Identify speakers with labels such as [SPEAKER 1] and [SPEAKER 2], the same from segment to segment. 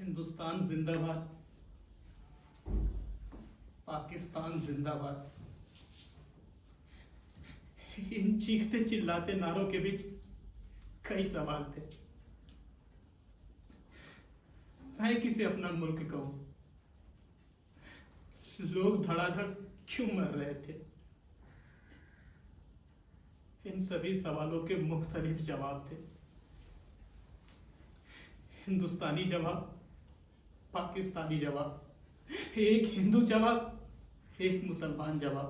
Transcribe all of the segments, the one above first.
[SPEAKER 1] हिंदुस्तान जिंदाबाद, पाकिस्तान जिंदाबाद। इन चीखते चिल्लाते नारों के बीच कई सवाल थे। मैं किसे अपना मुल्क कहूं? लोग धड़ाधड़ क्यों मर रहे थे? इन सभी सवालों के मुख्तलिफ जवाब थे। हिंदुस्तानी जवाब, पाकिस्तानी जवाब, एक हिंदू जवाब, एक मुसलमान जवाब।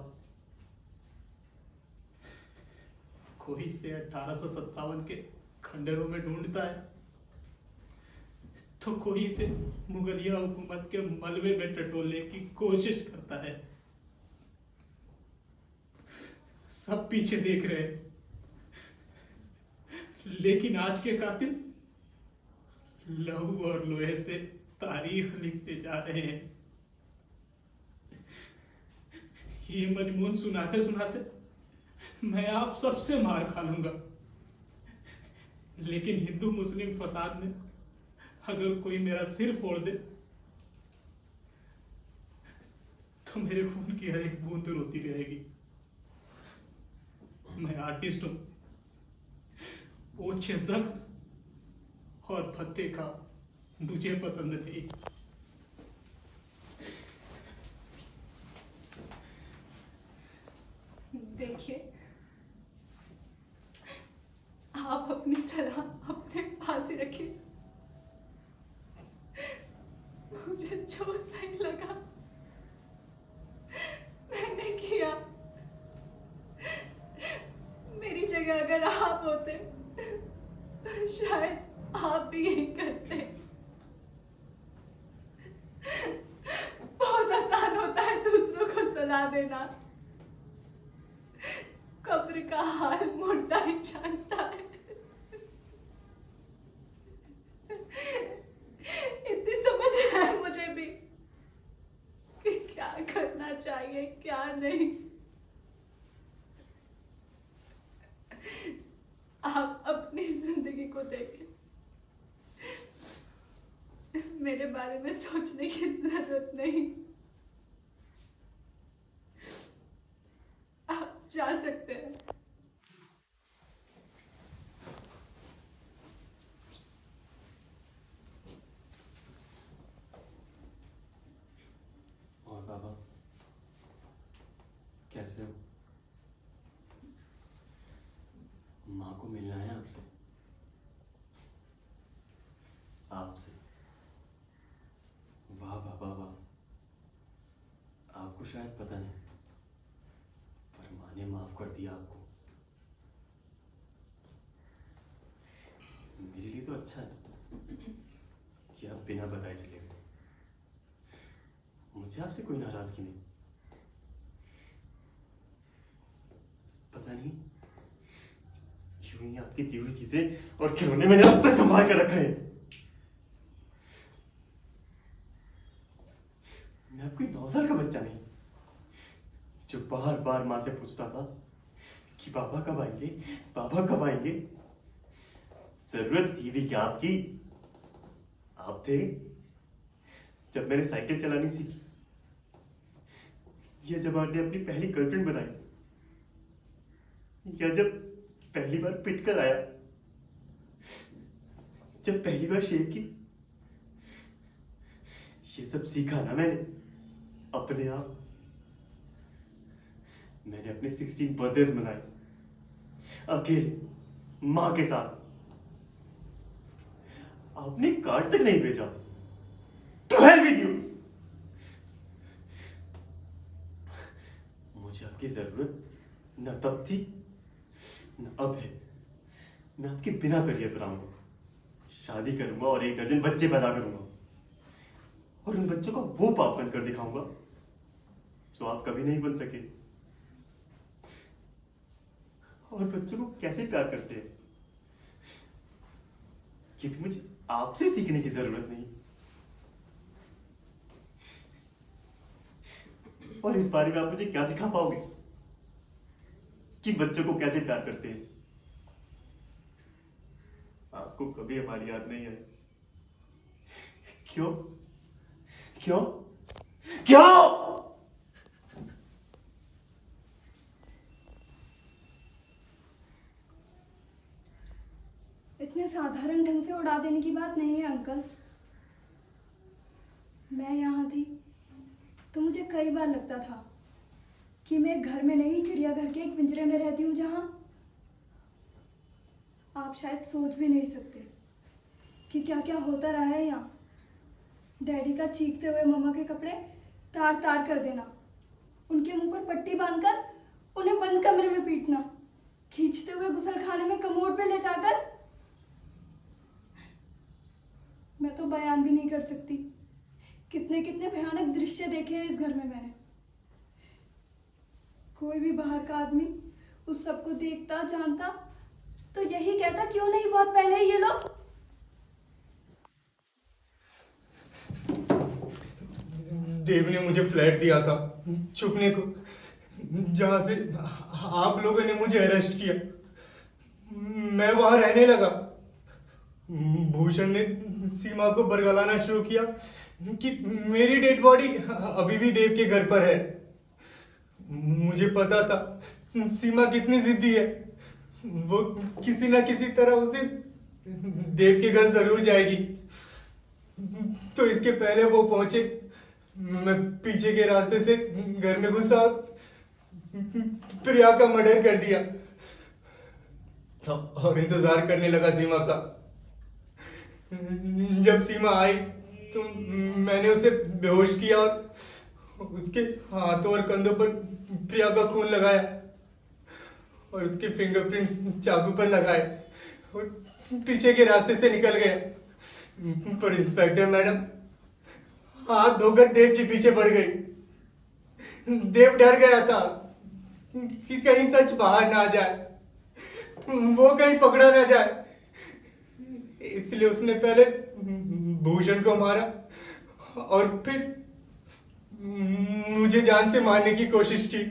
[SPEAKER 1] कोई इसे 1857 के खंडरों में ढूंढता है, तो कोई इसे मुगलिया हुकूमत के मलबे में टटोलने की कोशिश करता है। सब पीछे देख रहे हैं, लेकिन आज के कातिल लहू और लोहे से तारीख लिखते जा रहे हैं। ये मजमून सुनाते सुनाते मैं आप सबसे मार खा लूंगा, लेकिन हिंदू मुस्लिम फसाद में अगर कोई मेरा सिर फोड़ दे तो मेरे खून की हर एक बूंद रोती रहेगी। मैं आर्टिस्ट हूं, ओछे जख्म और फत्ते का मुझे पसंद नहीं।
[SPEAKER 2] देखिए, आप अपनी सलाह अपने पास ही रखिए। मुझे जो सही लगा मैंने किया। मेरी जगह अगर आप होते तो शायद आप भी यही करते। बहुत आसान होता है दूसरों को सलाह देना, कब्र का हाल मुर्दा ही जानता है। इतनी समझ है मुझे भी कि क्या करना चाहिए क्या नहीं। आप अपनी जिंदगी को देखें, मेरे बारे में सोचने की जरूरत नहीं। आप जा सकते हैं।
[SPEAKER 3] और बाबा कैसे हो? माँ को मिलना है आपसे। आपसे। वाह बाबा वाह, आपको शायद पता नहीं, पर माँ ने माफ कर दिया आपको। मेरे लिए तो अच्छा है कि आप बिना बताए चले गए। मुझे आपसे कोई नाराजगी नहीं। पता नहीं क्यों ही आपकी दी हुई चीजें और खिलौने मैंने अब तक संभाल कर रखे हैं। मैं अब कोई 9 साल का बच्चा नहीं जो बार बार माँ से पूछता था कि पापा कब आएंगे, पापा कब आएंगे। जरूरत थी भी क्या आपकी? आप थे जब मैंने साइकिल चलानी सीखी, या जब आपने अपनी पहली गर्लफ्रेंड बनाई, या जब पहली बार पिट कर आया, जब पहली बार शेव की। ये सब सीखा ना मैंने अपने आप। मैंने अपने 16 बर्थडेज मनाए अकेले मां के साथ। आपने कार्ड तक नहीं भेजा। तो हेल विद यू। मुझे आपकी जरूरत न तब थी न अब है। मैं आपके बिना करियर बनाऊंगा, शादी करूंगा और 1 दर्जन बच्चे पैदा करूंगा, और उन बच्चों को वो बाप बनकर दिखाऊंगा जो आप कभी नहीं बन सके। और बच्चों को कैसे प्यार करते हैं कि भी मुझे आपसे सीखने की जरूरत नहीं। और इस बारे में आप मुझे क्या सिखा पाओगे कि बच्चों को कैसे प्यार करते हैं? आपको कभी हमारी याद नहीं आई क्यों? क्यों? क्यों?
[SPEAKER 2] इतने साधारण ढंग से उड़ा देने की बात नहीं है अंकल। मैं यहाँ थी तो मुझे कई बार लगता था कि मैं घर में नहीं, चिड़ियाघर के एक पिंजरे में रहती हूँ, जहाँ आप शायद सोच भी नहीं सकते कि क्या क्या होता रहा है यहाँ। डैडी का चीखते हुए मम्मा के कपड़े तार तार कर देना, उनके मुंह पर पट्टी बांधकर उन्हें बंद कमरे में पीटना, खींचते हुए गुसलखाने में कमोड पे ले जाकर। मैं तो बयान भी नहीं कर सकती कितने कितने भयानक दृश्य देखे हैं इस घर में मैंने। कोई भी बाहर का आदमी उस सब को देखता, जानता तो यही कहता, क्यों नहीं बहुत पहले ये लोग।
[SPEAKER 3] देव ने मुझे फ्लैट दिया था छुपने को, जहां से आप लोगों ने मुझे अरेस्ट किया। मैं वहां रहने लगा। भूषण ने सीमा को बरगलाना शुरू किया कि मेरी डेड बॉडी अभी भी देव के घर पर है। मुझे पता था सीमा कितनी जिद्दी है, वो किसी ना किसी तरह उस दिन देव के घर जरूर जाएगी। तो इसके पहले वो पहुंचे, मैं पीछे के रास्ते से घर में घुसा, प्रिया का मर्डर कर दिया और इंतजार करने लगा सीमा का। जब सीमा आई तो मैंने उसे बेहोश किया और उसके हाथों और कंधों पर प्रिया का खून लगाया और उसके फिंगरप्रिंट्स चाकू पर लगाए और पीछे के रास्ते से निकल गए। पर इंस्पेक्टर मैडम हाथ धोकर देव के पीछे पड़ गई। देव डर गया था कि कहीं सच बाहर ना आ जाए, वो कहीं पकड़ा ना जाए, इसलिए उसने पहले भूषण को मारा और फिर मुझे जान से मारने की कोशिश की।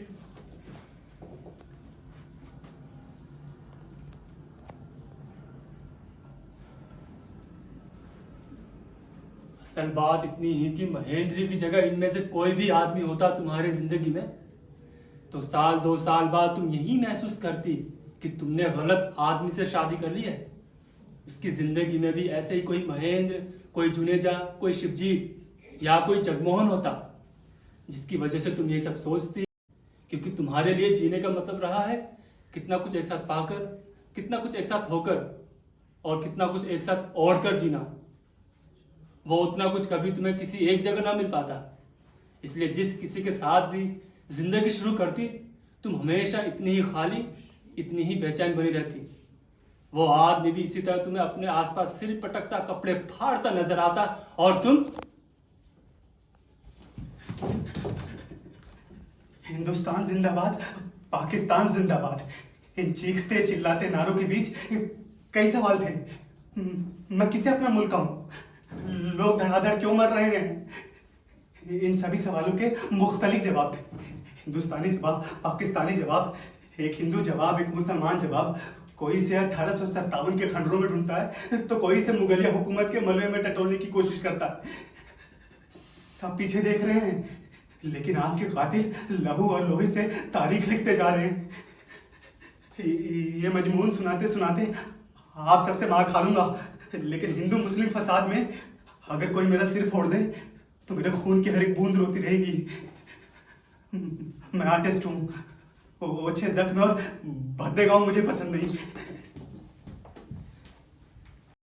[SPEAKER 4] असल बात इतनी ही कि महेंद्र की जगह इनमें से कोई भी आदमी होता तुम्हारे जिंदगी में तो साल 2 साल बाद तुम यही महसूस करती कि तुमने गलत आदमी से शादी कर ली है। उसकी जिंदगी में भी ऐसे ही कोई महेंद्र, कोई जुनेजा, कोई शिवजीत या कोई जगमोहन होता, जिसकी वजह से तुम ये सब सोचती। क्योंकि तुम्हारे लिए जीने का मतलब रहा है कितना कुछ एक साथ पाकर, कितना कुछ एक साथ होकर और कितना कुछ एक साथ ओढ़ कर जीना। वो उतना कुछ कभी तुम्हें किसी एक जगह ना मिल पाता। इसलिए जिस किसी के साथ भी जिंदगी शुरू करती, तुम हमेशा इतनी ही खाली, इतनी ही बेचैन बनी रहती। वो आदमी भी इसी तरह तुम्हें अपने आसपास सिर पटकता, कपड़े फाड़ता नजर आता और तुम।
[SPEAKER 1] हिंदुस्तान जिंदाबाद, पाकिस्तान जिंदाबाद, इन चीखते चिल्लाते नारों के बीच कई सवाल थे। मैं किसे अपना मुल्क कहूं? लोग धड़ाधड़ क्यों मर रहे हैं? इन सभी सवालों के मुख्तलिफ जवाब थे। हिंदुस्तानी जवाब, पाकिस्तानी जवाब, एक हिंदू जवाब, एक मुसलमान जवाब। कोई इसे 1857 के खंडरों में ढूंढता है तो कोई इसे मुगलिया हुकूमत के मलबे में टटोलने की कोशिश करता है। सब पीछे देख रहे हैं, लेकिन आज के कातिल लहू और लोहे से तारीख लिखते जा रहे हैं। ये मजमून सुनाते सुनाते आप सबसे मार खा लूंगा, लेकिन हिंदू मुस्लिम फसाद में अगर कोई मेरा सिर फोड़ दे तो मेरे खून की हर एक बूंद रोती रहेगी। मैं आर्टिस्ट हूँ, ओछे जख्म और भद्दे गाँव मुझे पसंद नहीं।